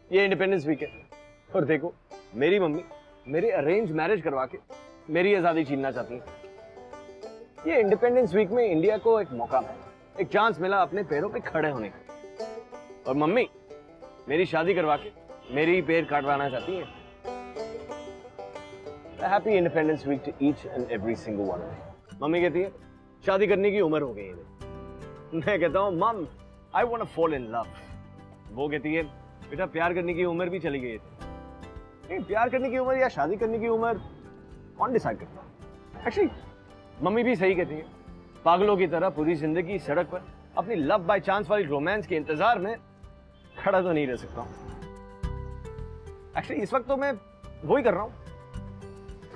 ये independence week है और देखो मेरी मम्मी मेरी अरेंज मैरिज करवा के मेरी आजादी छीनना चाहती है। ये इंडिपेंडेंस वीक में इंडिया को एक मौका मिला, एक चांस मिला अपने पैरों पे खड़े होने का, और मम्मी मेरी शादी करवा के मेरी पैर काटवाना चाहती है। Happy independence week to each and every single one. मम्मी कहती है शादी करने की उम्र हो गई है। मैं कहता हूँ mum I want to fall in love. वो कहती है बेटा प्यार करने की उम्र भी चली गई है। नहीं, प्यार करने की उम्र या शादी करने की उम्र कौन डिसाइड करता है? एक्चुअली मम्मी भी सही कहती है, पागलों की तरह पूरी जिंदगी सड़क पर अपनी लव बाय चांस वाली रोमांस के इंतजार में खड़ा तो नहीं रह सकता हूँ। एक्चुअली इस वक्त तो मैं वही कर रहा हूँ,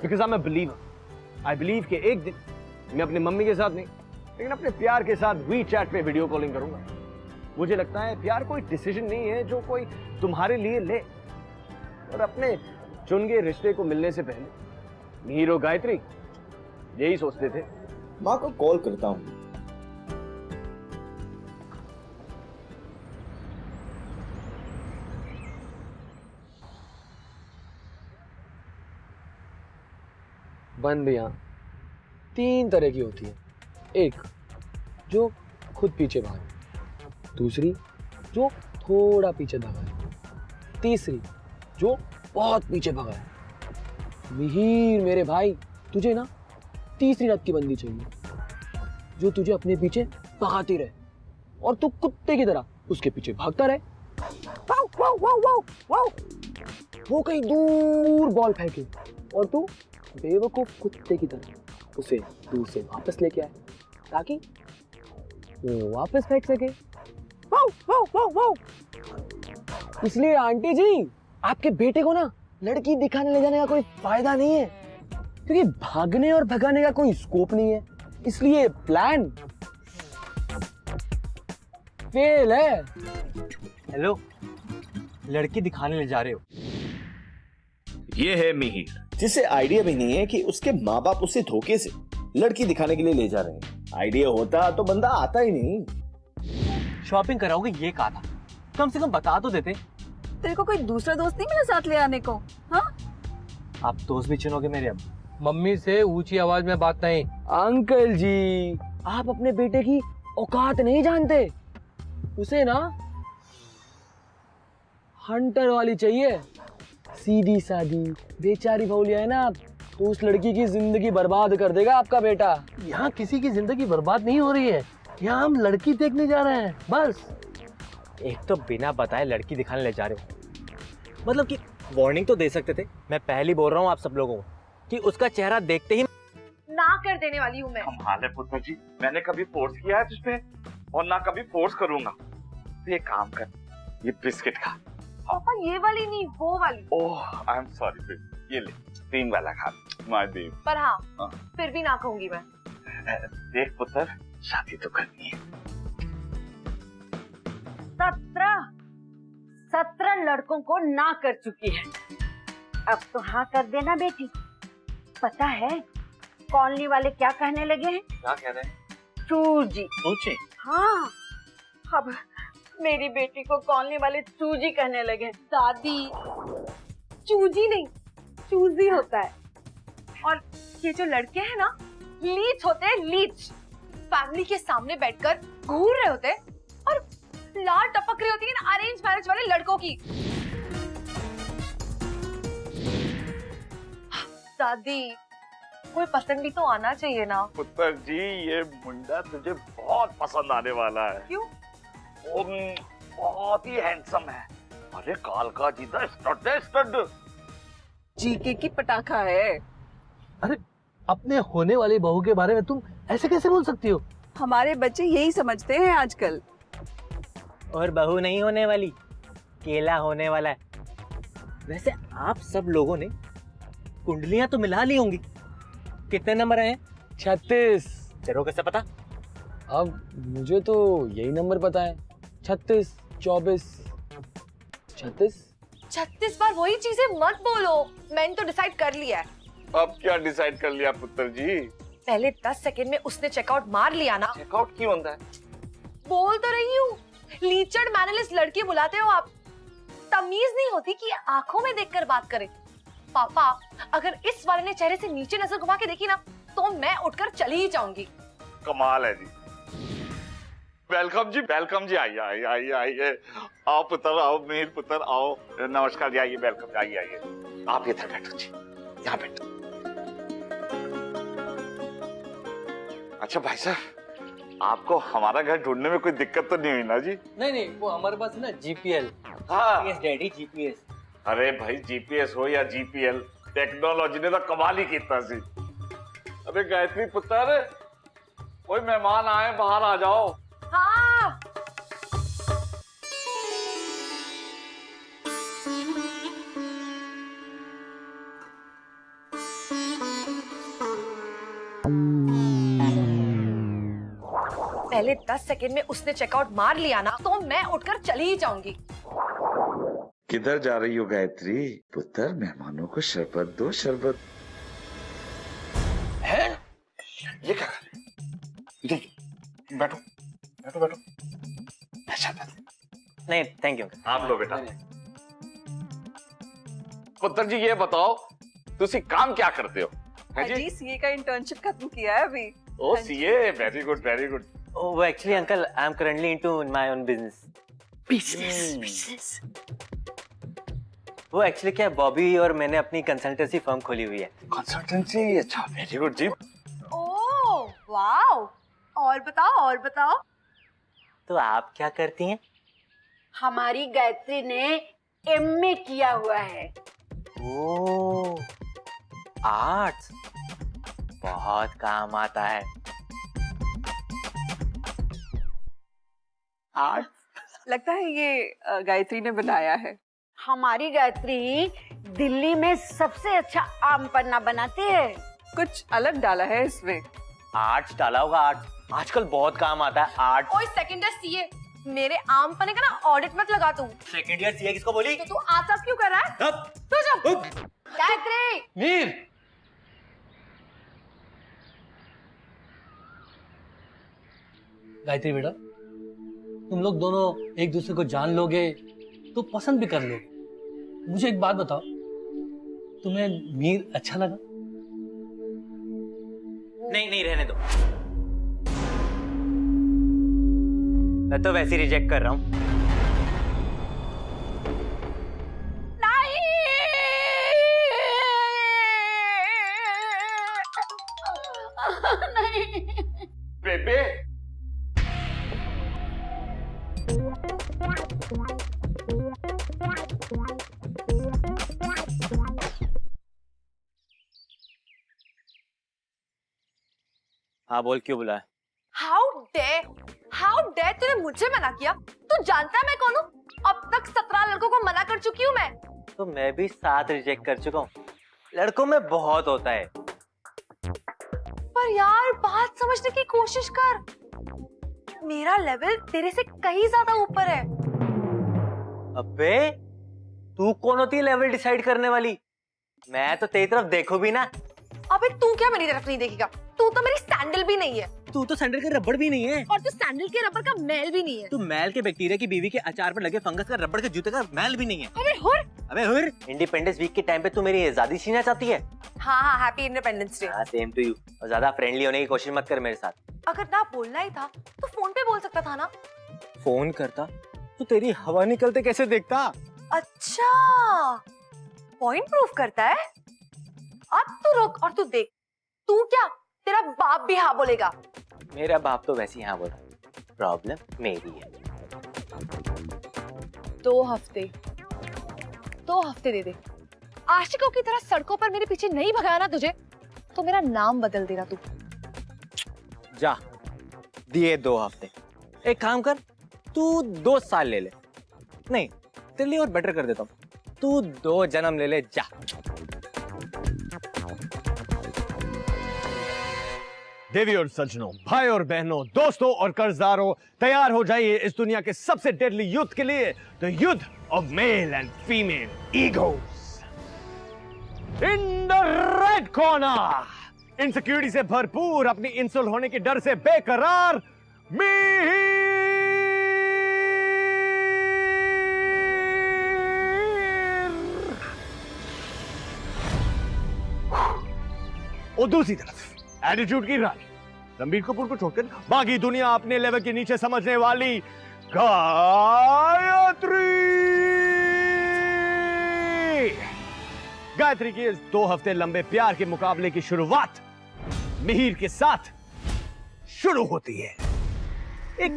because I am a believer. I believe कि एक दिन मैं अपनी मम्मी के साथ नहीं लेकिन अपने प्यार के साथ वीचैट पे वीडियो कॉलिंग करूंगा। मुझे लगता है प्यार कोई डिसीजन नहीं है जो कोई तुम्हारे लिए ले, और अपने चुन के रिश्ते को मिलने से पहले मीर और गायत्री यही सोचते थे। माँ को कॉल करता हूँ। बंदियां 3 तरह की होती है। एक जो खुद पीछे भागे, दूसरी जो थोड़ा पीछे भगाए, तीसरी जो बहुत पीछे भगाए। मिहिर मेरे भाई, तुझे ना तीसरी रथ की बंदी चाहिए जो तुझे अपने पीछे भगाती रहे और तू कुत्ते की तरह उसके पीछे भागता रहे। वाव, वाव, वाव, वाव, वाव। वो कहीं दूर बॉल फेंके और तू बेवकूफ कुत्ते की तरह उसे दूर से वापस लेके आए ताकि वो वापस फेंक सके। वाव, वाव, वाव, वाव। इसलिए आंटी जी आपके बेटे को ना लड़की दिखाने ले जाने का कोई फायदा नहीं है, क्योंकि भागने और भगाने का कोई स्कोप नहीं है। इसलिए प्लान फेल है। हेलो, लड़की दिखाने ले जा रहे हो? ये है मिहिर, जिसे आइडिया भी नहीं है कि उसके माँ बाप उसे धोखे से लड़की दिखाने के लिए ले जा रहे हैं। आइडिया होता तो बंदा आता ही नहीं। शॉपिंग कराओगे ये कहा था, कम से कम बता तो देते। तेरे को कोई दूसरा दोस्त नहीं मिला साथ ले आने को? हाँ, आप दोस्त भी चुनोगे मेरे? अब मम्मी से ऊंची आवाज में बात नहीं। अंकल जी आप अपने बेटे की औकात नहीं जानते। उसे ना हंटर वाली चाहिए, सीधी सादी बेचारी भौलिया है ना आप, तो उस लड़की की जिंदगी बर्बाद कर देगा आपका बेटा। यहाँ किसी की जिंदगी बर्बाद नहीं हो रही है, यहाँ हम लड़की देखने जा रहे हैं बस। एक तो बिना बताए लड़की दिखाने ले जा रहे हो, मतलब कि वार्निंग तो दे सकते थे। मैं पहले बोल रहा हूँ आप सब लोगों को कि उसका चेहरा देखते ही ना कर देने वाली हूँ मैं। कमाल है पुत्र जी, मैंने कभी फोर्स किया है तुझ पे और ना कभी फोर्स करूंगा। तो ये काम कर, ये बिस्किट खा। पापा ये वाली नहीं, वो वाली। ओह आई एम सॉरी, ये ले 3 वाला खा माय देव। पर हाँ, फिर भी ना कहूंगी मैं। देख पुत्र, शादी तो करनी है। 17 लड़कों को ना कर चुकी है, अब तो हाँ कर देना बेटी। पता है कॉलोनी वाले क्या कहने लगे हैं? क्या कह रहे हैं? चूजी। पूछे? हाँ, अब मेरी बेटी को कॉलोनी वाले चूजी कहने लगे। दादी, चूजी नहीं चूजी होता है, और ये जो लड़के हैं ना लीच होते हैं, लीच। फैमिली के सामने बैठकर घूर रहे होते हैं और लार टपक रही होती है अरेंज मैरिज वाले लड़कों की। दादी कोई पसंद भी तो आना चाहिए ना। पुत्र जी ये मुंडा तुझे बहुत पसंद आने वाला है। क्यों? वो बहुत ही हैंडसम है। अरे काल का जीता स्टड जीके की पटाखा है। अरे अपने होने वाली बहू के बारे में तुम ऐसे कैसे बोल सकती हो? हमारे बच्चे यही समझते हैं आजकल। और बहू नहीं होने वाली, केला होने वाला है। वैसे आप सब लोगों ने कुंडलियां तो मिला ली होंगी, कितने नंबर आए हैं? 36। तेरे कैसे पता? अब मुझे तो यही नंबर पता है, 36, 24, 36। 36 बार वही चीजें मत बोलो, मैंने तो डिसाइड कर लिया है। अब क्या डिसाइड कर लिया पुत्र जी? पहले 10 सेकंड में उसने चेकआउट मार लिया ना। चेकआउट क्यों होता है? बोल तो रही हूँ, लीचड़ मैनरलेस लड़की बुलाते हो आप। तमीज नहीं होती कि आंखों में देखकर बात करे। पापा, अगर इस वाले ने चेहरे से नीचे नजर घुमा के देखी ना तो मैं उठकर चली ही जाऊंगी। कमाल है जी। वेलकम जी, वेलकम जी, आइए आइए आइए आइए। आओ पुत्र, आओ मीर पुत्र, आओ। नमस्कार जी, आइए, वेलकम, आइए आइए। आप इधर बैठो जी, यहाँ बैठो। अच्छा भाई साहब, आपको हमारा घर ढूंढने में कोई दिक्कत तो नहीं हुई ना जी? नहीं, वो हमारे पास है ना जीपीएल। हाँ डैडी, जीपीएस। अरे भाई, जीपीएस हो या जीपीएल, टेक्नोलॉजी ने तो कमाल ही कीता सी। अबे गायत्री पुत्र, कोई मेहमान आए, बाहर आ जाओ। हाँ। पहले 10 सेकंड में उसने चेकआउट मार लिया ना तो मैं उठकर चली ही जाऊंगी। किधर जा रही हो गायत्री? पुत्र, मेहमानों को शरबत दो, शरबत। है? ये क्या कर रहे? इधर बैठो, बैठो बैठो। शरबत नहीं, थैंक यू। आप लो बेटा। पुत्र जी, ये बताओ, तुसी काम क्या करते हो? जी सीए का इंटर्नशिप खत्म किया है अभी। Oh CA, very good very good. वो actually uncle, I am currently into my own business. Business. वो एक्चुअली क्या है, बॉबी और मैंने अपनी कंसल्टेंसी फर्म खोली हुई है। कंसल्टेंसी? अच्छा, वेरी गुड जी। ओह वाओ, और बताओ और बताओ। तो आप क्या करती हैं? हमारी गायत्री ने एमए किया हुआ है। ओह, आर्ट्स बहुत काम आता है। आर्ट्स लगता है ये गायत्री ने बनाया है। हमारी गायत्री दिल्ली में सबसे अच्छा आम पन्ना बनाती है। कुछ अलग डाला है इसमें। आर्ट्स डाला होगा, आर्ट्स आजकल बहुत काम आता है। आर्ट्स। ओए सेकंड ईयर सीए, मेरे आम पन्ने का ना ऑडिट मत लगा तू। सेकंड ईयर सीए किसको बोली? तो तू आता क्यों कर रहा है? तू जब गायत्री। मीर, गायत्री बेटा, तुम लोग दोनों एक दूसरे को जान लोगे तो पसंद भी कर लोगे। मुझे एक बात बताओ, तुम्हें मीर अच्छा लगा? नहीं, रहने दो। मैं तो वैसे ही रिजेक्ट कर रहा हूँ। नहीं। बेबे, हाँ बोल, क्यों बुलाया? हाउ डेयर तूने मुझे मना किया? तू जानता है मैं कौन हूँ? अब तक 17 लड़कों को मना कर चुकी हूँ मैं। तो मैं भी 7 रिजेक्ट कर चुका हूँ। लड़कों में बहुत होता है। पर यार बात समझने की कोशिश कर, मेरा लेवल तेरे से कहीं ज्यादा ऊपर है। अबे तू कौन होती है लेवल डिसाइड करने वाली? मैं तो तेरी तरफ देखो भी ना। अबे तू क्या मेरी तरफ नहीं देखेगा? तू तो मेरी सैंडल भी नहीं है। तू तो सैंडल के रबड़ भी नहीं है। और तू सैंडल के रबड़ का मैल भी नहीं है। तू मैल के बैक्टीरिया की बीवी के अचार पर लगे फंगस का रबड़ के जूते का मैल भी नहीं है। अबे हुर। इंडिपेंडेंस वीक के टाइम पे तू मेरी आजादी छीनना चाहती है? हाँ, हैप्पी इंडिपेंडेंस डे। हाँ, सेम टू यू। और ज्यादा फ्रेंडली होने की कोशिश मत कर मेरे साथ। अगर ना बोलना ही था तो फोन पे बोल सकता था ना। फोन करता तो तेरी हवा निकलते कैसे देखता? अच्छा, पॉइंट प्रूव करता है। अब तू रुक और तू देख, तू क्या तेरा बाप भी हाँ बोलेगा। मेरा बाप तो वैसे ही हाँ बोल रहा है। प्रॉब्लम मेरी है। 2 हफ्ते दे दे। आशिकों की तरह सड़कों पर मेरे पीछे नहीं भगाया ना तुझे तो मेरा नाम बदल देना तू। जा, दिए 2 हफ्ते। एक काम कर, तू 2 साल ले ले। नहीं, तेरे लिए और बेटर कर देता हूँ, तू 2 जन्म ले ले। जा। देवी और सज्जनों, भाई और बहनों, दोस्तों और कर्जदारों, तैयार हो जाइए इस दुनिया के सबसे डेडली युद्ध के लिए, द युद्ध of male and female egos. In the red corner, insecurity से भरपूर, अपनी इंसल्ट होने के डर से बेकरार मिहिर। और दूसरी तरफ एटीट्यूड की रानी रणबीर कपूर को छोड़कर बाकी दुनिया अपने लेवल के नीचे समझने वाली गायत्री की इस 2 हफ्ते लंबे प्यार के मुकाबले की शुरुआत मिहिर के साथ शुरू होती है, एक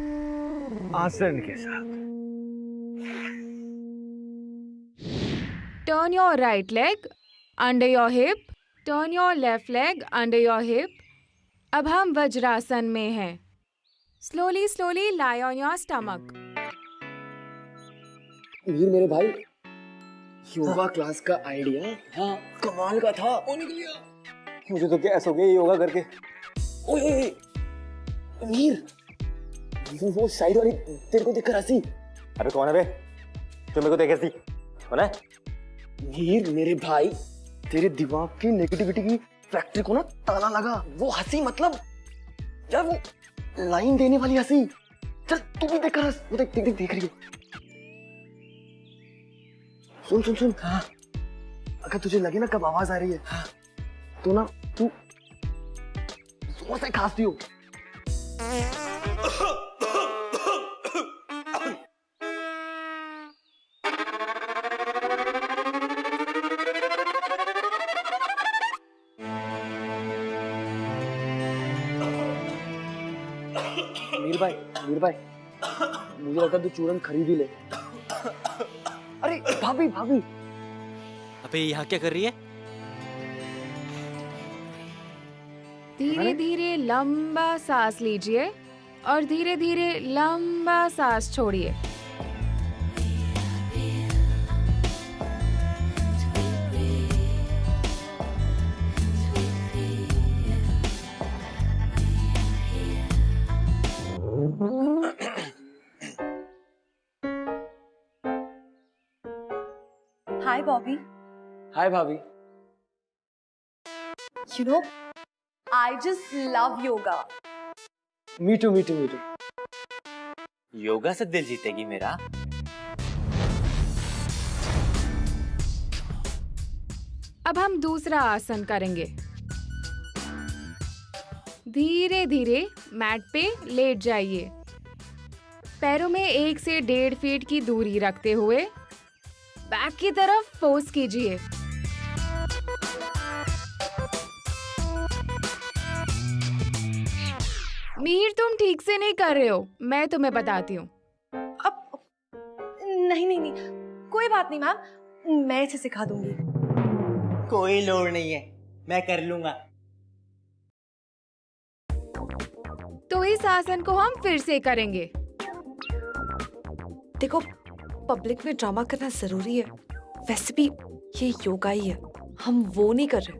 आसन के साथ। Turn your right leg under your hip. Turn your left leg under your hip. अब हम वज्रासन में हैं. Slowly, slowly lie on your stomach. Mir मेरे भाई, योगा क्लास का आइडिया हाँ कमाल का था। मुझे तो गैस हो गई योगा करके। ओए मीर, वो साइड वाली तेरे को देखकर हंसी। अबे कौन है बे? जो मेरे को देख हंसी? कौन है? मीर मेरे भाई, तेरे दिमाग की नेगेटिविटी की फैक्ट्री को ना ताला लगा। वो हंसी मतलब यार वो लाइन देने वाली हंसी। चल तू भी देखकर हंस। वो देख देख देख रही है। सुन सुन सुन। हाँ। अगर तुझे लगे ना कब आवाज आ रही है हाँ। तो ना तू जोर से खांसती हो। मीर भाई, मुझे लगता है तू चूरन खरीद ही ले। अरे भाभी भाभी। अबे यहाँ क्या कर रही है? धीरे धीरे लंबा सांस लीजिए और धीरे धीरे लंबा सांस छोड़िए। Hi, Bobby. हाय भाभी। You know, I just love yoga. Me too me too me too. Yoga से दिल जीतेगी मेरा। अब हम दूसरा आसन करेंगे। धीरे धीरे मैट पे लेट जाइए। पैरों में 1 से 1.5 फीट की दूरी रखते हुए बैक की तरफ फोर्स कीजिए। मीर तुम ठीक से नहीं कर रहे हो, मैं तुम्हें बताती हूँ। अब नहीं नहीं नहीं, कोई बात नहीं मैम, मैं इसे सिखा दूंगी। कोई लोड़ नहीं है, मैं कर लूंगा। तो इस आसन को हम फिर से करेंगे। देखो, पब्लिक में ड्रामा करना जरूरी है, वैसे भी ये योगा ही है, हम वो नहीं कर रहे।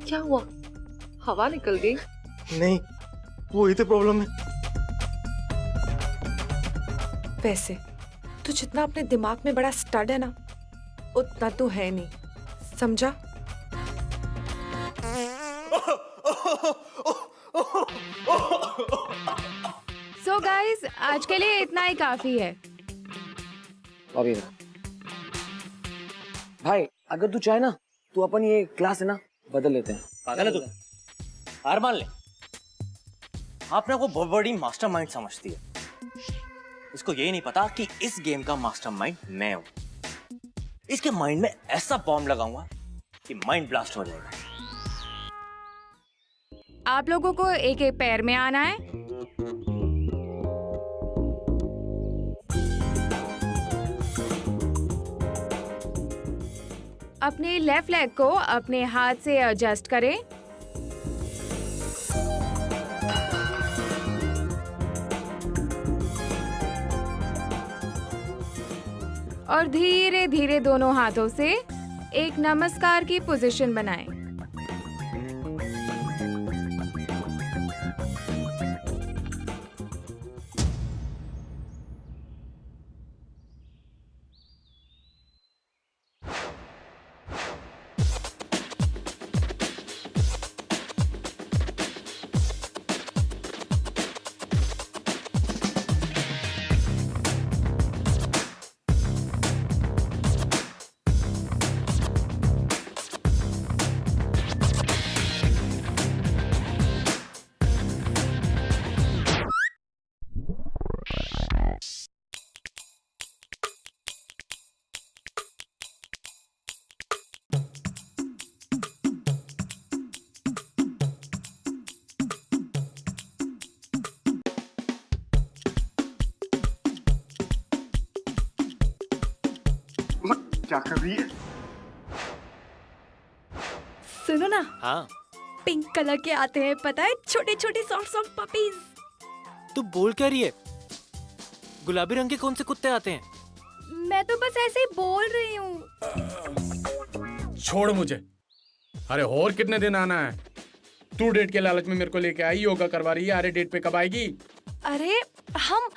क्या हुआ? हवा निकल गई? नहीं, वही तो प्रॉब्लम है। वैसे तू जितना अपने दिमाग में बड़ा स्टड है ना, उतना तू है नहीं, समझा? सो गाइस, आज के लिए इतना ही काफी है। अभी भाई, अगर तू चाहे ना, तू अपन ये क्लास है ना बदल लेते हैं। पागल है तू? हार मान ले। आपने को बहुत बड़ी मास्टरमाइंड समझती है। इसको यही नहीं पता कि इस गेम का मास्टरमाइंड मैं हूं। इसके माइंड में ऐसा बॉम्ब लगाऊंगा कि माइंड ब्लास्ट हो जाएगा। आप लोगों को एक एक पैर में आना है। अपने लेफ्ट लेग को अपने हाथ से एडजस्ट करें। और धीरे धीरे दोनों हाथों से एक नमस्कार की पोजीशन बनाएं। क्या कर रही है? सुनो ना, हाँ पिंक कलर के आते हैं, पता है, छोटे छोटे सॉफ्ट सॉफ्ट पपीज। तू बोल क्या रही है? गुलाबी रंग के कौन से कुत्ते आते हैं? मैं तो बस ऐसे ही बोल रही हूँ। छोड़ मुझे। अरे और कितने दिन आना है? तू डेट के लालच में मेरे को लेके आई, योगा करवा रही है। अरे डेट पे कब आएगी? अरे हम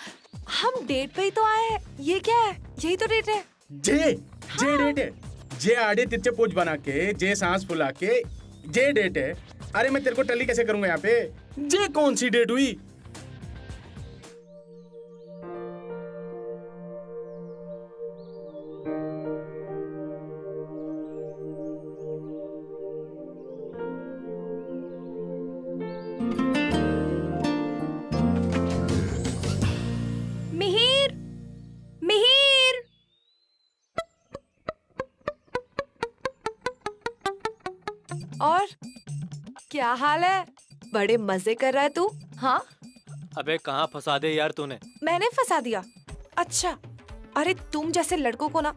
डेट पे ही तो आए हैं। ये क्या है? यही तो डेट है। जे डेट है। जे आड़े तिरछे पोज बना के, जे सांस फुला के, जे डेट है। अरे मैं तेरे को टली कैसे करूंगा यहाँ पे? जे कौन सी डेट हुई? मिहिर, मिहिर। और क्या हाल है? बड़े मजे कर रहा है तू? हाँ, अबे कहाँ फंसा दे यार तूने? मैंने फंसा दिया? अच्छा, अरे तुम जैसे लड़कों को ना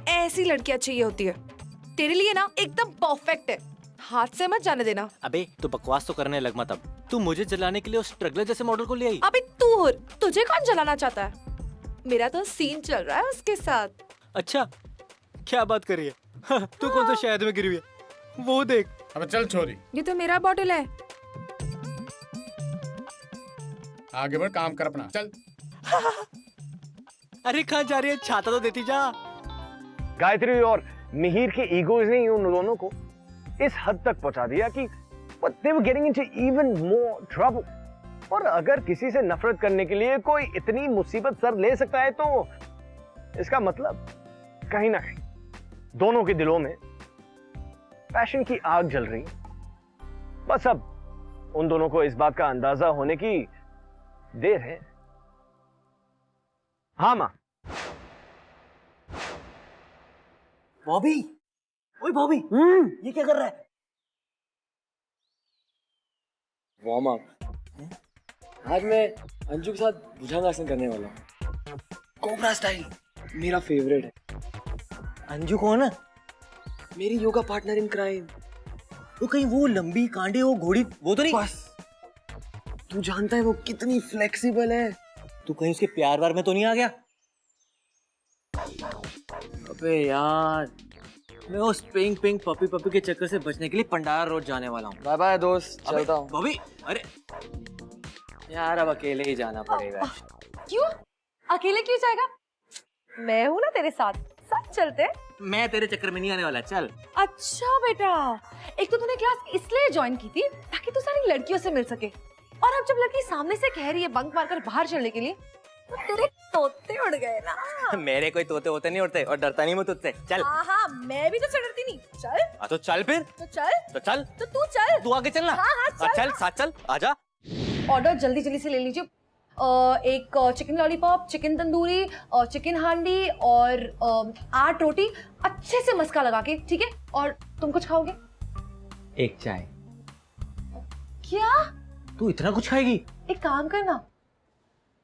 ऐसी लड़कियां चाहिए होती है। तेरे लिए ना एकदम परफेक्ट है, हाथ से मत जाने देना। अबे तू बकवास तो करने लग मत अब। तू मुझे जलाने के लिए उस स्ट्रगलर जैसे मॉडल को ले आई। अबे तू तुझे कौन जलाना चाहता है? मेरा तो सीन चल रहा है उसके साथ। अच्छा, क्या बात कर रही है? तू कौन सा शहद में गिरी हुई है? वो देख। अब चल छोरी, ये तो मेरा बॉटल है। आगे बढ़, काम कर अपना, चल। अरे कहाँ जा रही है? छाता तो देती जा। गायत्री और मिहिर के ईगोज ने उन दोनों को इस हद तक पहुंचा दिया कि they were getting into even more trouble। और अगर किसी से नफरत करने के लिए कोई इतनी मुसीबत सर ले सकता है तो इसका मतलब कहीं ना कहीं दोनों के दिलों में पैशन की आग जल रही। बस अब उन दोनों को इस बात का अंदाजा होने की देर है। हाँ मां। बॉबी, ओए बॉबी, ये क्या कर रहा है? Warm up. आज मैं अंजू के साथ भुजंगासन करने वाला हूँ। कोबरा स्टाइल मेरा फेवरेट है। अंजू कौन है? मेरी योगा पार्टनर इन क्राइम। वो कहीं वो लंबी कांडे वो घोड़ी वो तो नहीं? बस तू जानता है वो कितनी फ्लेक्सिबल है। तू कहीं उसके प्यार वार में तो नहीं आ गया? अबे यार, मैं उस पिंक पिंक पपी पपी के चक्कर से बचने के लिए पंडारा रोड जाने वाला हूँ। बाय बाय दोस्त, चलता हूँ। बॉबी, अरे यार अब अकेले ही जाना पड़ेगा। क्यों? अकेले क्यों जाएगा? मैं हूँ ना तेरे साथ, साथ चलते। मैं तेरे चक्कर में नहीं आने वाला, चल। अच्छा बेटा, एक तो तूने क्लास इसलिए ज्वाइन की थी ताकि तू सारी लड़कियों से मिल सके, और अब जब लड़की सामने से कह रही है बंक मारकर बाहर चलने के लिए तो तेरे तोते उड़ गए ना। मेरे कोई तोते होते नहीं उड़ते, और डरता नहीं मैं तुझसे, चल। हाँ, मैं भी तो डरती नहीं। चल। तो चल फिर। तो चल। तो तू चल। तू आगे चलना। हाँ, चल साथ चल, आजा। ऑर्डर जल्दी जल्दी से ले लीजिए। एक chicken lollipop, chicken tandoori, chicken हांडी और 8 रोटी अच्छे से मस्का लगा के, ठीक है? और तुम कुछ खाओगे? एक चाय। क्या? तू इतना कुछ खाएगी? एक काम करना,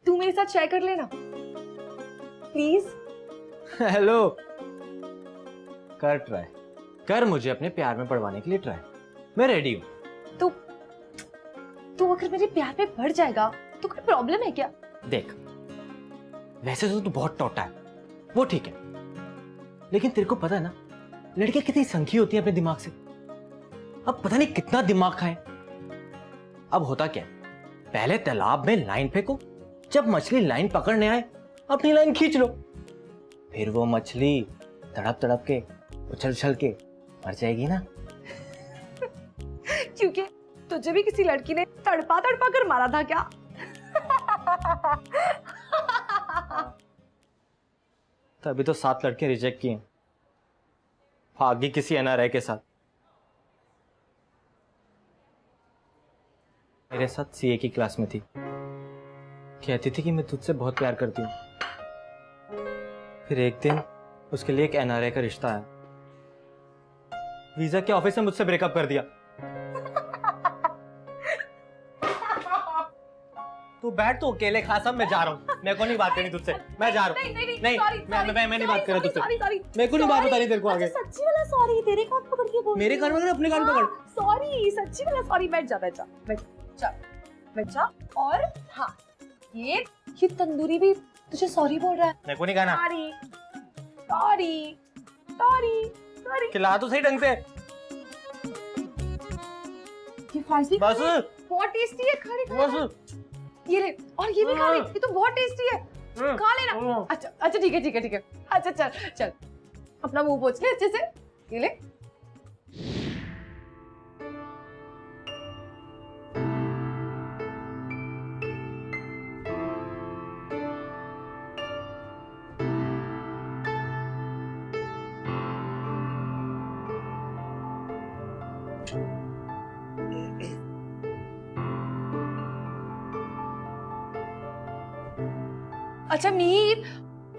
तू मेरे साथ चाय कर लेना प्लीज। हेलो, कर ट्राई कर, मुझे अपने प्यार में पड़वाने के लिए ट्राई। मैं रेडी हूँ। तू अगर मेरे प्यार में पड़ जाएगा तो कोई प्रॉब्लम है क्या? देख, वैसे तो तू बहुत टोटा है, वो ठीक है, लेकिन तेरे को पता है ना लड़कियां कितनी संखी होती है अपने दिमाग से। अब पता नहीं कितना दिमाग खाए। अब होता क्या, पहले तालाब में लाइन फेंको, जब मछली लाइन पकड़ने आए अपनी लाइन खींच लो, फिर वो मछली तड़प तड़प के उछल उछल के मर जाएगी ना। क्योंकि तुझे भी किसी लड़की ने तड़पा तड़पा कर मारा था क्या? तभी तो 7 लड़के रिजेक्ट किए, भागी किसी एनआरआई के साथ। मेरे साथ सीए की क्लास में थी, कहती थी कि मैं तुझसे बहुत प्यार करती हूँ। फिर एक दिन उसके लिए एक एनआरआई का रिश्ता आया, वीजा के ऑफिस में मुझसे ब्रेकअप कर दिया। तू बैठ, तू अकेले खा सब, मैं जा रहा हूँ, मेरे को नहीं बात करनी तुझसे, मैं जा रहा हूँ। मैं नहीं बात कर रहा तुझसे, मेरे को नहीं बात बतानी तेरे को आगे। सच्ची वाला सॉरी, तेरे कान पकड़ के बोल। मेरे कान पकड़, अपने कान पकड़। सॉरी, सच्ची वाला सॉरी। बैठ जा। और हाँ, ये तंदूरी भी तुझे सॉरी बोल रहा है। मेरे को नहीं खाना। सॉरी। खिला तो सही ढंग से। ये फ्राइज भी बस बहुत टेस्टी है, खा ले। बस ये ले, और ये भी खा ले, ये तो बहुत टेस्टी है, खा लेना। अच्छा ठीक है। अच्छा चल अपना मुंह पोंछ ले अच्छे से, ये ले। अच्छा मीर,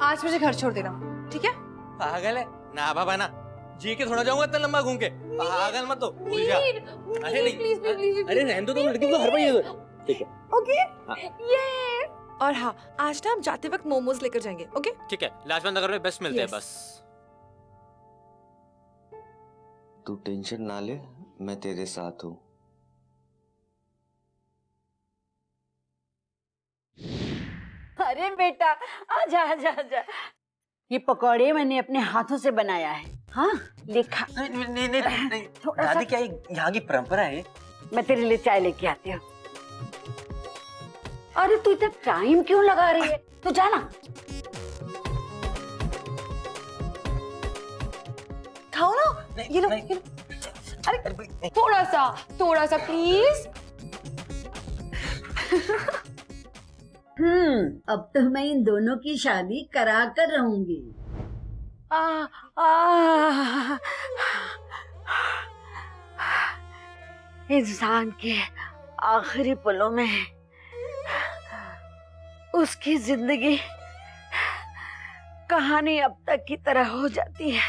आज मुझे घर छोड़ देना, ठीक है? पागल है ना बाबा ना, जी के थोड़ा जाऊंगा इतना लंबा घूम के, पागल मत हो। अरे नहीं, प्लीज। अरे रहने दो, लड़की को हर बार ठीक है। ओके ये। और हाँ, आज ना हम जाते वक्त मोमोज लेकर जाएंगे। ओके ठीक है, लाजपत नगर में बेस्ट मिलते हैं बस। तू टेंशन ना ले, मैं तेरे साथ हूँ। अरे बेटा, आजा। ये पकौड़े मैंने अपने हाथों से बनाया है। हाँ, लिखा। नहीं। दादी, क्या यहाँ की परंपरा है? मैं तेरे लिए चाय लेके आती हूँ। अरे तू इतना टाइम क्यों लगा रही है? तू जाना। खाओ ना, ये लो। अरे थोड़ा सा प्लीज। अब तो मैं इन दोनों की शादी करा कर रहूंगी। इंसान के आखिरी पलों में उसकी जिंदगी कहानी अब तक की तरह हो जाती है।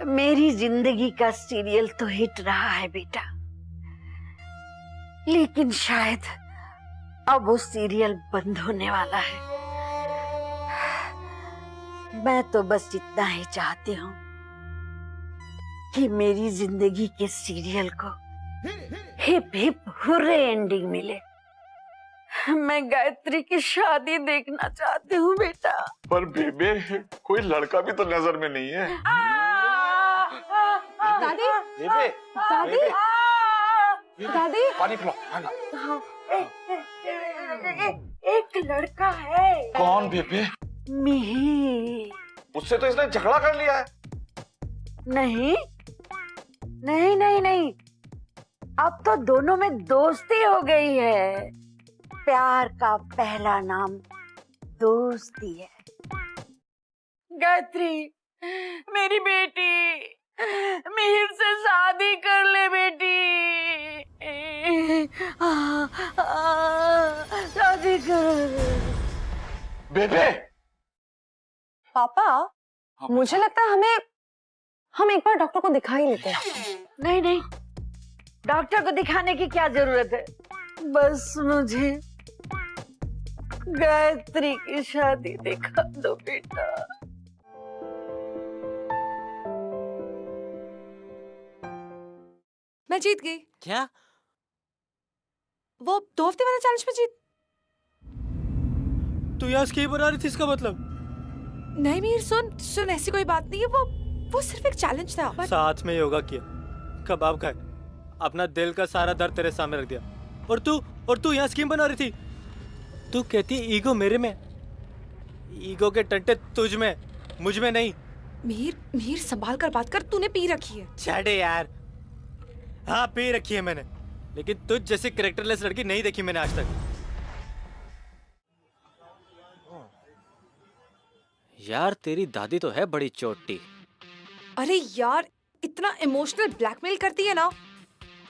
मेरी जिंदगी का सीरियल तो हिट रहा है बेटा, लेकिन शायद अब वो सीरियल बंद होने वाला है। मैं तो बस इतना ही चाहती हूँ कि मेरी जिंदगी के सीरियल को हिप हिप हुर्रे एंडिंग मिले। मैं गायत्री की शादी देखना चाहती हूँ बेटा। पर बेबे, कोई लड़का भी तो नजर में नहीं है। दादी पानी पिलाओ। एक लड़का है। कौन बेबे? मिहिर। उससे तो इसने झगड़ा कर लिया है। नहीं, अब तो दोनों में दोस्ती हो गई है। प्यार का पहला नाम दोस्ती है। गायत्री, मेरी बेटी, मिहिर से शादी कर ले बेटी। शादी कर। बेबे। पापा, मुझे लगता है हम एक बार डॉक्टर को दिखा ही लेते हैं। नहीं, डॉक्टर को दिखाने की क्या जरूरत है? बस मुझे गायत्री की शादी दिखा दो बेटा। मैं जीत गई। क्या? वो 2 हफ्ते वाला चैलेंज में जीत। तू यहाँ स्कीम बना रही थी, इसका मतलब? नहीं मीर, सुन ऐसी कोई बात नहीं है। वो सिर्फ एक चैलेंज था। साथ में योगा किया, कबाब खाए, अपना दिल का सारा दर्द तेरे सामने रख दिया, और तू यहाँ स्कीम बना रही थी। तू कहती ईगो मेरे में, ईगो के टंटे तुझ में, मुझ में नहीं। मीर संभाल कर बात कर, तूने पी रखी है। छाड़े यार। हाँ पी रखी है मैंने, लेकिन तुझ जैसी कैरेक्टरलेस लड़की नहीं देखी मैंने आज तक। यार तेरी दादी तो है बड़ी चोटी। अरे यार, इतना इमोशनल ब्लैकमेल करती है ना,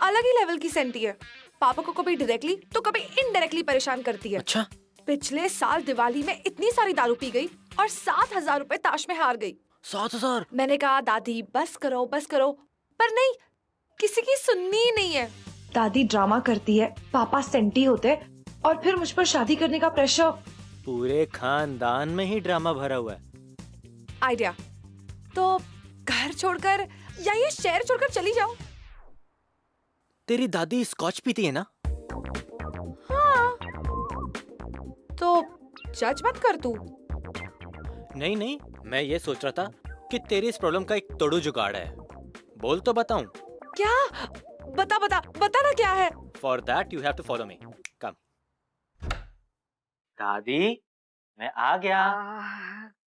अलग ही लेवल की सेंटी है। पापा को कभी डायरेक्टली तो कभी इनडायरेक्टली परेशान करती है। अच्छा? पिछले साल दिवाली में इतनी सारी दारू पी गई और 7,000 रुपए ताश में हार गई। 7,000? मैंने कहा दादी बस करो, पर नहीं, किसी की सुननी ही नहीं है। दादी ड्रामा करती है, पापा सेंटी होते, और फिर मुझ पर शादी करने का प्रेशर। पूरे खानदान में ही ड्रामा भरा हुआ है। आइडिया, तो घर छोड़कर या ये शहर छोड़कर चली जाओ। तेरी दादी स्कॉच पीती है ना? हाँ, तो जज मत कर तू। नहीं नहीं, मैं ये सोच रहा था कि तेरी इस प्रॉब्लम का एक तोड़ू जुगाड़ है। बोल तो बताऊं? क्या? बता बता बता ना क्या है। For that you have to follow me. Come. दादी, मैं आ गया।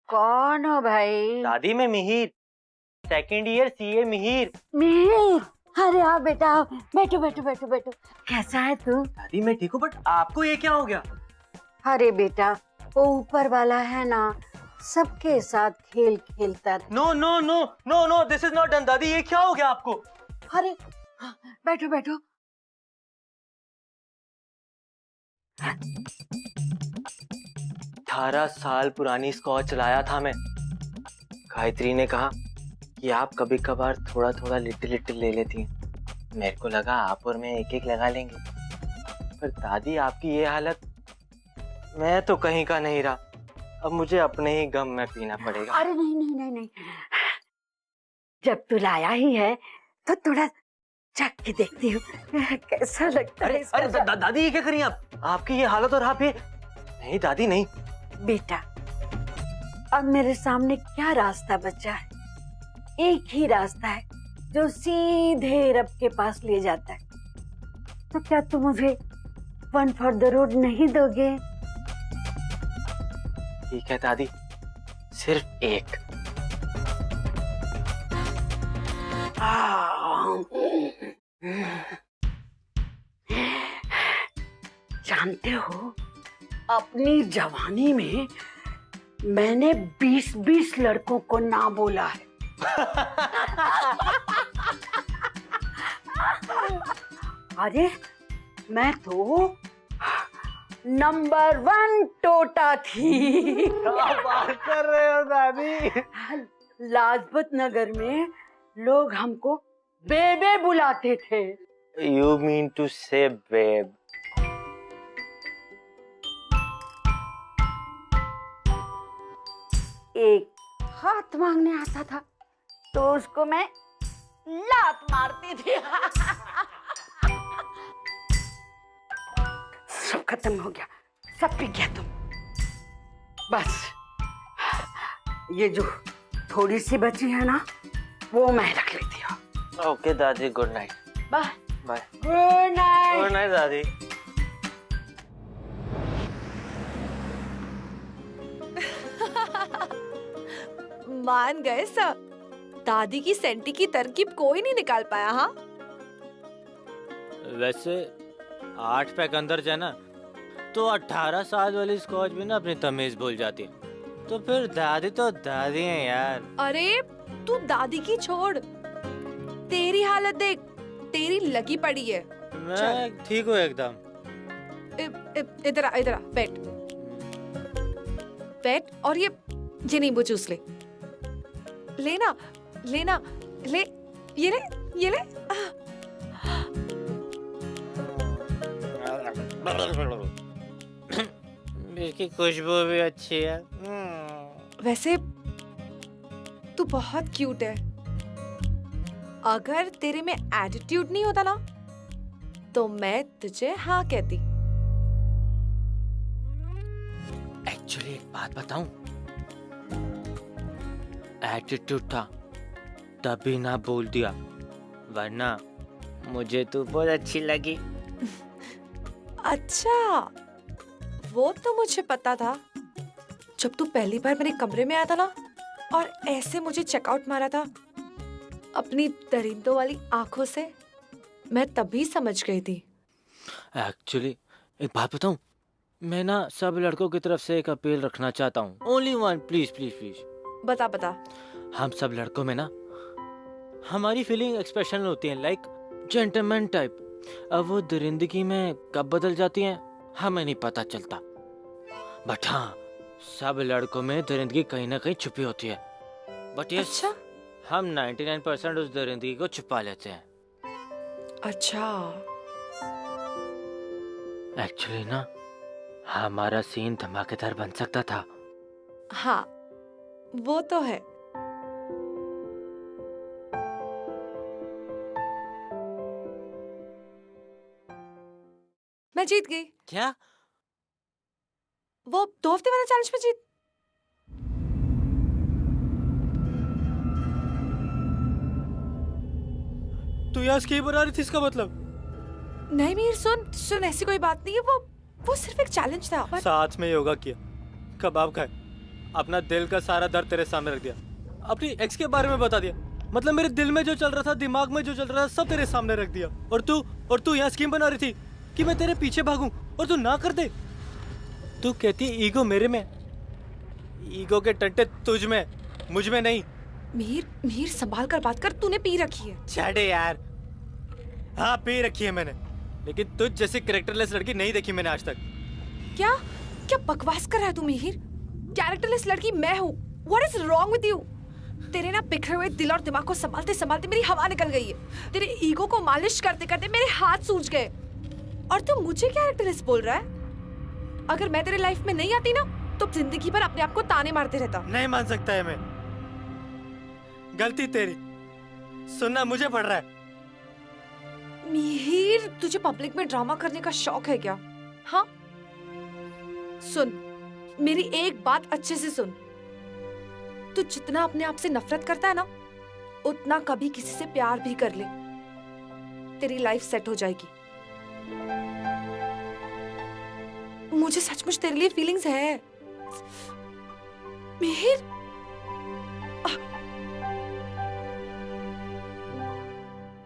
कौन हो भाई? दादी, मैं Mihir, second year CA Mihir. Mihir, अरे आओ बेटा, आओ। बैठो बैठो बैठो बैठो। कैसा है तू? दादी मैं ठीक हूँ, बट आपको ये क्या हो गया? अरे बेटा, वो ऊपर वाला है ना, सबके साथ खेल खेलता है। No no no no no, this is not done. दादी ये क्या हो गया आपको? अरे बैठो बैठो। 18 साल पुरानी स्कॉच लाया था मैं। गायत्री ने कहा कि आप कभी कभार थोड़ा थोड़ा लिटिल लिटिल ले लेती हैं। मेरे को लगा आप और मैं एक एक लगा लेंगे, पर दादी आपकी ये हालत, मैं तो कहीं का नहीं रहा। अब मुझे अपने ही गम में पीना पड़ेगा। अरे नहीं नहीं नहीं नहीं, जब तू लाया ही है तो थोड़ा चख के देखती हूँ कैसा लगता है। अरे दादी ये क्या करी आप? आपकी ये हालत और आप ये। नहीं दादी नहीं। बेटा, अब मेरे सामने क्या रास्ता बचा है? एक ही रास्ता है जो सीधे रब के पास ले जाता है। तो क्या तुम मुझे वन फॉर द रोड नहीं दोगे? ठीक है दादी, सिर्फ एक। जानते हो, अपनी जवानी में मैंने 20-20 लड़कों को ना बोला है। अरे मैं तो नंबर 1 टोटा थी। क्या बात कर रहे हो दादी? लाजपत नगर में लोग हमको बेबे बुलाते थे। You mean to say babe? एक हाथ मांगने आता था तो उसको मैं लात मारती थी। सब खत्म हो गया, सब पी गया तुम। बस ये जो थोड़ी सी बची है ना, वो मैं रख लेती हूँ। ओके दादी, good night. Bye bye. Good night. Good night दादी। मान गए सर, दादी की सेंटी की तरकीब कोई नहीं निकाल पाया। हाँ वैसे 8 पैक अंदर जाए ना तो 18 साल वाली स्कॉच भी ना अपनी तमीज भूल जाती है। तो फिर दादी तो दादी है यार। अरे तू दादी की छोड़, तेरी हालत देख, तेरी लगी पड़ी है। मैं ठीक हूँ एकदम। इधर आ, इधर आ, बैठ बैठ और ये नींबू जूस ले। लेना लेना ले, ये ले ये ले। इसकी खुशबू भी अच्छी है। वैसे तू बहुत क्यूट है। अगर तेरे में एटीट्यूड नहीं होता ना तो मैं तुझे हाँ कहती। एक्चुअली एक बात बताऊं, एटीट्यूड था तभी ना बोल दिया, वरना मुझे तू बहुत अच्छी लगी। अच्छा, वो तो मुझे पता था। जब तू पहली बार मेरे कमरे में आया था ना और ऐसे मुझे चेकआउट मारा था अपनी दरिंदों वाली आंखों से, मैं तभी समझ गई थी। एक्चुअली एक बात बताऊं, मैं ना सब लड़कों की तरफ से एक अपील रखना चाहता हूँ। Only one, please please please. बता बता। हम सब लड़कों में ना हमारी फीलिंग एक्सप्रेशन होती है, लाइक जेंटलमैन टाइप। अब वो दरिंदगी में कब बदल जाती हैं हमें नहीं पता चलता। बट हाँ, सब लड़कों में दरिंदगी कहीं ना कहीं छुपी होती है। बट ये अच्छा? हम 99% उस दरिंदगी को छुपा लेते हैं। अच्छा। एक्चुअली ना हमारा सीन धमाकेदार बन सकता था। हाँ, वो तो है। मैं जीत गई। क्या? वो 2 हफ्ते वाला चैलेंज में जीत। तू यहाँ स्कीम बना रही थी, इसका मतलब? नहीं मीर, सुन सुन, ऐसी कोई बात नहीं है। वो सिर्फ एक चैलेंज था। साथ में योगा किया, कबाब खाए, अपना दिल का सारा दर्द तेरे सामने रख दिया, अपनी एक्स के बारे में बता दिया। मतलब मेरे दिल में जो चल रहा था, दिमाग में जो चल रहा था, सब तेरे सामने रख दिया। और तू यहाँ स्कीम बना रही थी कि मैं तेरे पीछे भागूं और तू ना कर दे। तू कहती ईगो मेरे में, ईगो के टंटे तुझ में, मुझ में नहीं। मीर संभाल कर बात कर, तूने पी रखी है। छाड़े यार। हाँ पी रखी है मैंने, लेकिन तुझ जैसी कैरेक्टरलेस लड़की नहीं देखी मैंने आज तक। क्या बकवास कर रहा है तू मीर? कैरेक्टरलेस लड़की मैं हूँ। What is wrong with you? तेरे ना बिखरे हुए दिल और दिमाग को संभालते संभालते मेरी हवा निकल गई है। तेरे ईगो को मालिश करते करते मेरे हाथ सूज गए, और तू मुझे कैरेक्टरलेस बोल रहा है? अगर मैं तेरे लाइफ में नहीं आती ना, तो जिंदगी भर अपने आप को ताने मारते रहता। नहीं मान सकता है मैं, गलती तेरी, सुनना मुझे पड़ रहा है। मिहिर, तुझे पब्लिक में ड्रामा करने का शौक है क्या? हाँ, सुन मेरी एक बात अच्छे से सुन। तू जितना अपने आप से नफरत करता है ना, उतना कभी किसी से प्यार भी कर ले, तेरी लाइफ सेट हो जाएगी। मुझे सचमुच तेरे लिए फीलिंग्स है मिहिर।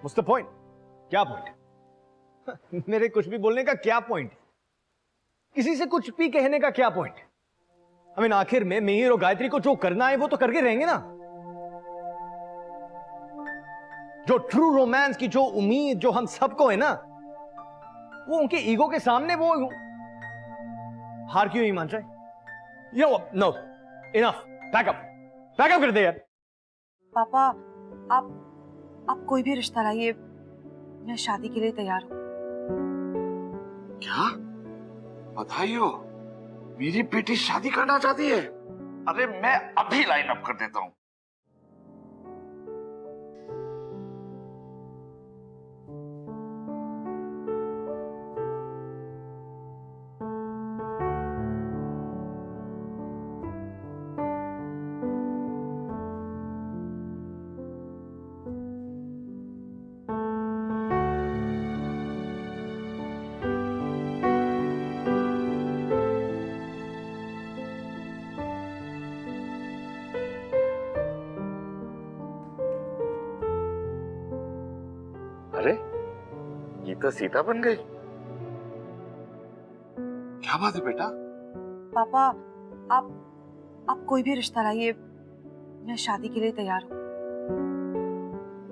What's the point? क्या पॉइंट? मेरे कुछ भी बोलने का क्या पॉइंट? किसी से कुछ भी कहने का क्या पॉइंट? I mean, आखिर में मिहिर और गायत्री को जो करना है वो तो करके रहेंगे ना। जो ट्रू रोमांस की जो उम्मीद जो हम सबको है ना, वो उनके ईगो के सामने वो हार क्यों ही मान जाए? नो, इनफ, बैकअप कर दे यार। पापा, आप कोई भी रिश्ता लाइए, मैं शादी के लिए तैयार हूँ। क्या? बधाई हो, मेरी बेटी शादी करना चाहती है। अरे मैं अभी लाइन अप कर देता हूँ। अरे ये तो सीता बन गई। क्या बात है बेटा? पापा, आप कोई भी रिश्ता लाइए, मैं शादी के लिए तैयार हूँ।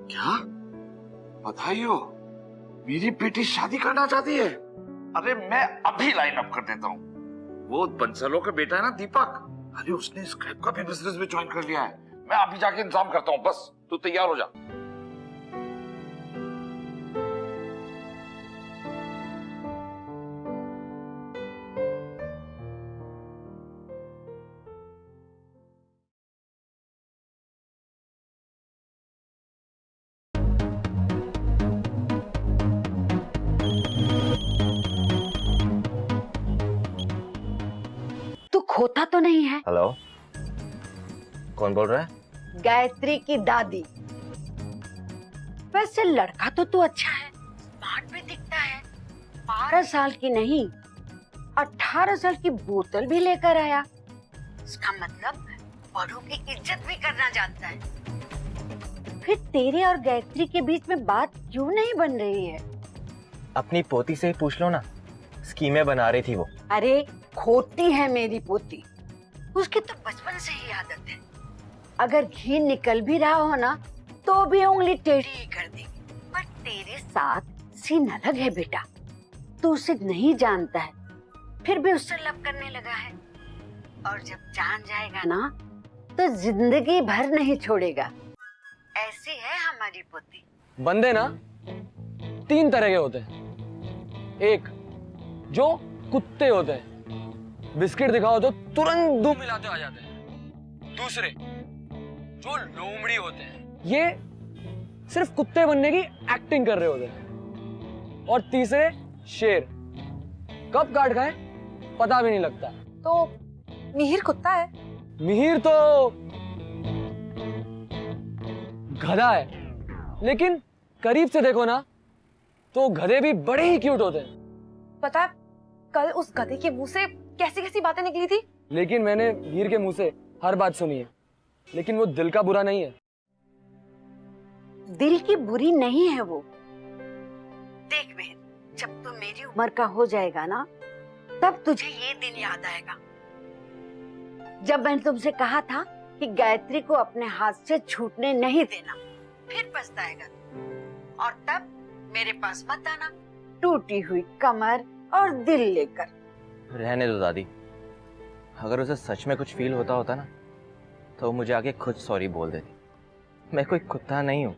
क्या? बधाई हो, मेरी बेटी शादी करना चाहती है। अरे मैं अभी लाइन अप कर देता हूँ। वो बंसलों का बेटा है ना दीपक, अरे उसने स्क्रैप का भी बिजनेस में ज्वाइन कर लिया है। मैं अभी जाके इंतजाम करता हूँ, बस तू तैयार हो जा। तू खोता तो नहीं है? हेलो, कौन बोल रहा है? गायत्री की दादी। वैसे लड़का तो तू अच्छा है, स्मार्ट भी दिखता है। 12 साल की नहीं, 18 साल की बोतल भी लेकर आया। इसका मतलब बड़ों की इज्जत भी करना जानता है। फिर तेरे और गायत्री के बीच में बात क्यों नहीं बन रही है? अपनी पोती से ही पूछ लो ना, स्कीमें बना रही थी वो। अरे खोती है मेरी पोती, उसकी तो बचपन से ही आदत है। अगर घी निकल भी रहा हो ना, तो भी उंगली टेढ़ी ही कर देगी। पर तेरे साथ सीन अलग है बेटा, तू उसे नहीं जानता है, फिर भी उससे लव करने लगा है। और जब जान जाएगा ना, तो जिंदगी भर नहीं छोड़ेगा। ऐसी है हमारी पोती। बंदे ना 3 तरह के होते हैं। एक जो कुत्ते होते हैं, बिस्किट दिखाओ तो तुरंत दो मिलाते आ जाते हैं। दूसरे जो लोमड़ी होते हैं, ये सिर्फ कुत्ते बनने की एक्टिंग कर रहे होते हैं। और तीसरे शेर, कब काट खाए पता भी नहीं लगता। तो मिहिर कुत्ता है? मिहिर तो गधा है, लेकिन करीब से देखो ना तो गधे भी बड़े ही क्यूट होते हैं। पता है कल उस गधे के मुंह से कैसी कैसी बातें निकली थी। लेकिन मैंने मिहिर के मुंह से हर बात सुनी है, लेकिन वो दिल का बुरा नहीं है। दिल की बुरी नहीं है वो। देख बहन, जब तू मेरी उम्र का हो जाएगा ना, तब तुझे ये दिन याद आएगा जब मैंने तुमसे कहा था कि गायत्री को अपने हाथ से छूटने नहीं देना। फिर पछताएगा और तब मेरे पास मत आना टूटी हुई कमर और दिल लेकर। रहने दो दादी, अगर उसे सच में कुछ फील होता ना तो मुझे आके खुद सॉरी बोल देती। मैं कोई कुत्ता नहीं हूं।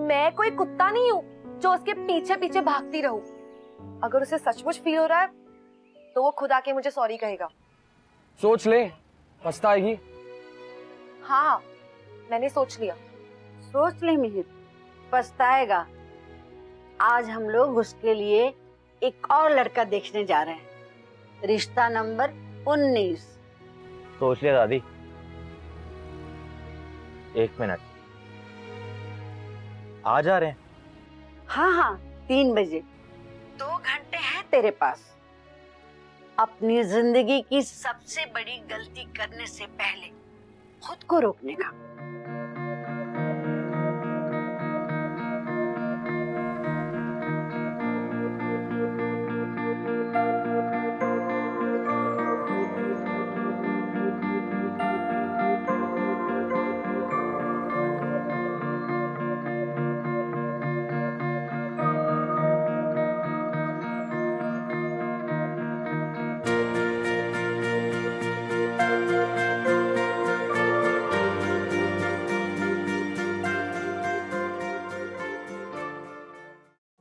मैं कोई कुत्ता नहीं हूँ जो उसके पीछे पीछे भागती रहूं। अगर उसे सचमुच फील हो रहा है तो वो खुद आके मुझे सॉरी कहेगा। सोच ले, पछताएगी। हाँ, मैंने सोच लिया। सोच ले मिहिर, पछताएगा। आज हम लोग उसके लिए एक और लड़का देखने जा रहे हैं, रिश्ता नंबर 19। सोच लिया दादी। 1 मिनट, आ जा रहे हैं? हाँ, 3 बजे। 2 घंटे हैं तेरे पास अपनी जिंदगी की सबसे बड़ी गलती करने से पहले खुद को रोकने का।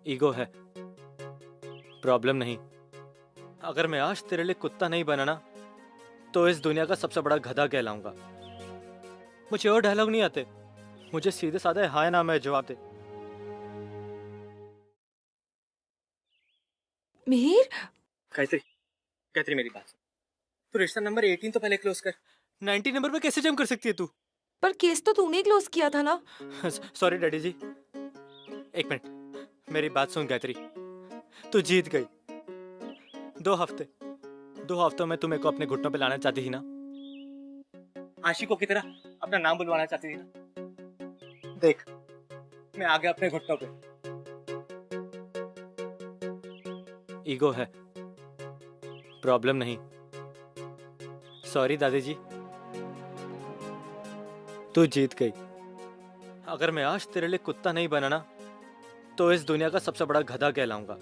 ईगो है, प्रॉब्लम नहीं। अगर मैं आज तेरे लिए कुत्ता नहीं बना ना तो इस दुनिया का सबसे बड़ा गधा कहलाऊंगा। मुझे और डायलॉग नहीं आते, मुझे सीधे साधे हाय ना मैं जवाब दे। मिहिर, गायत्री मेरी बात सुन। तू रिश्ता नंबर 18 तो पहले क्लोज कर। 90 नंबर पे कैसे जम कर सकती है तू? पर केस तो तूने क्लोज किया था ना। सॉरी डैडी जी। 1 मिनट, मेरी बात सुन गायत्री, तू जीत गई। 2 हफ्तों में तू मेरे को अपने घुटनों पे लाना चाहती थी ना, आशिकों की तरह अपना नाम बुलवाना चाहती थी ना। देख, मैं आ गया अपने घुटनों पे। ईगो है, प्रॉब्लम नहीं। सॉरी दादी जी, तू जीत गई। अगर मैं आज तेरे लिए कुत्ता नहीं बना ना तो इस दुनिया का सबसे बड़ा गधा कहलाऊंगा।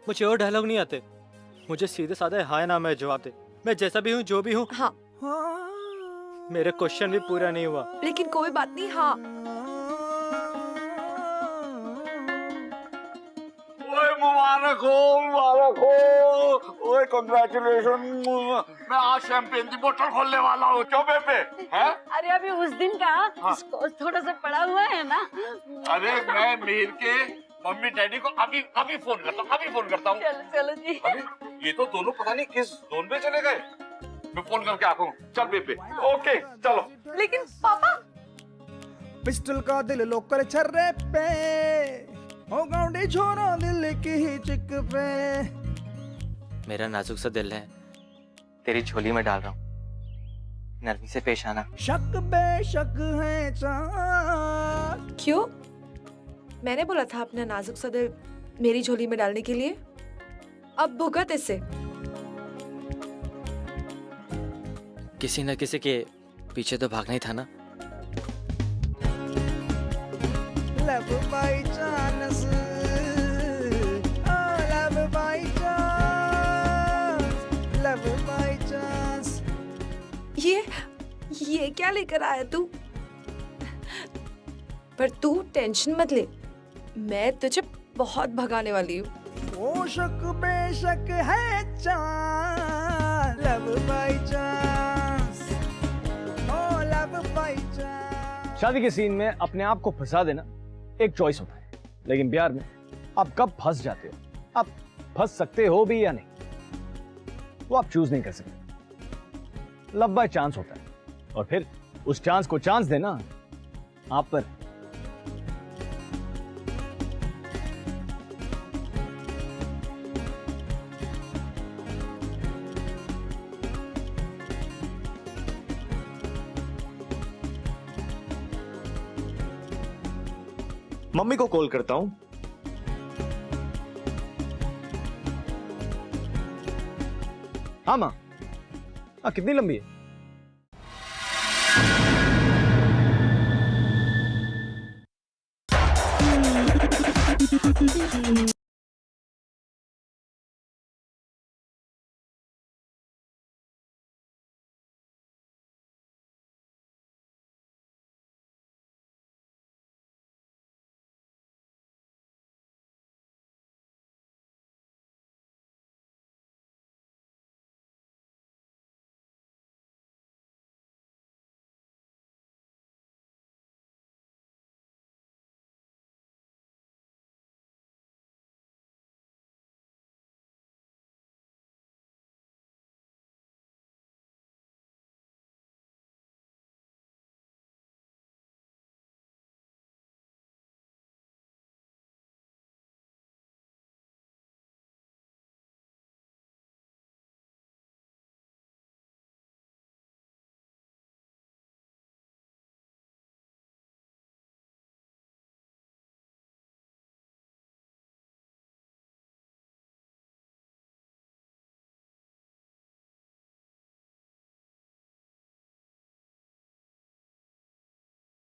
मुझे और डायलॉग नहीं आते, मुझे सीधे साधे हाय ना मैं जवाब दे। मैं जैसा भी हूँ, जो भी हूँ। हाँ। मेरे क्वेश्चन भी पूरा नहीं हुआ। लेकिन कोई बात नहीं। हाँ, मुबारक हो। ओए कांग्रेचुलेशन। मैं आज शैंपेन की बोतल खोलने वाला हूँ। क्यों बेबे? हैं? अरे अभी उस दिन का थोड़ा सा पड़ा हुआ है ना। अरे मैं मिहिर के मम्मी डैडी को अभी फोन करता हूँ। चलो जी। अभी ये तो दोनों पता नहीं किस जोन में चले गए। मैं फोन करके आता हूँ। चल बेबे। ओके चलो। लेकिन पापा, पिस्टल का दिल लोकर छर्रे पे हो गाउंडी छोरो दिल की ही चिक पे। मेरा नाजुक सा दिल है, तेरी झोली में डाल रहा हूँ, नरमी से पेश आना। शक बेशक है चाँद। क्यों? मैंने बोला था अपना नाजुक सा दिल मेरी झोली में डालने के लिए। अब भुगत इससे। किसी न किसी के पीछे तो भागना ही था ना। Love by chance, oh love by chance, love by chance। ये क्या लेकर आया तू? पर तू टेंशन मत ले, मैं तुझे बहुत भगाने वाली हूँ। ओ शक बेशक है चांस, लव बाय चांस, ओ लव बाय चांस। शादी के सीन में अपने आप को फंसा देना एक चॉइस होता है, लेकिन प्यार में आप कब फंस जाते हो, आप फंस सकते हो भी या नहीं, वो आप चूज नहीं कर सकते। लव बाय चांस होता है और फिर उस चांस को चांस देना आप पर। मम्मी को कॉल करता हूं। हाँ माँ, हाँ कितनी लंबी है?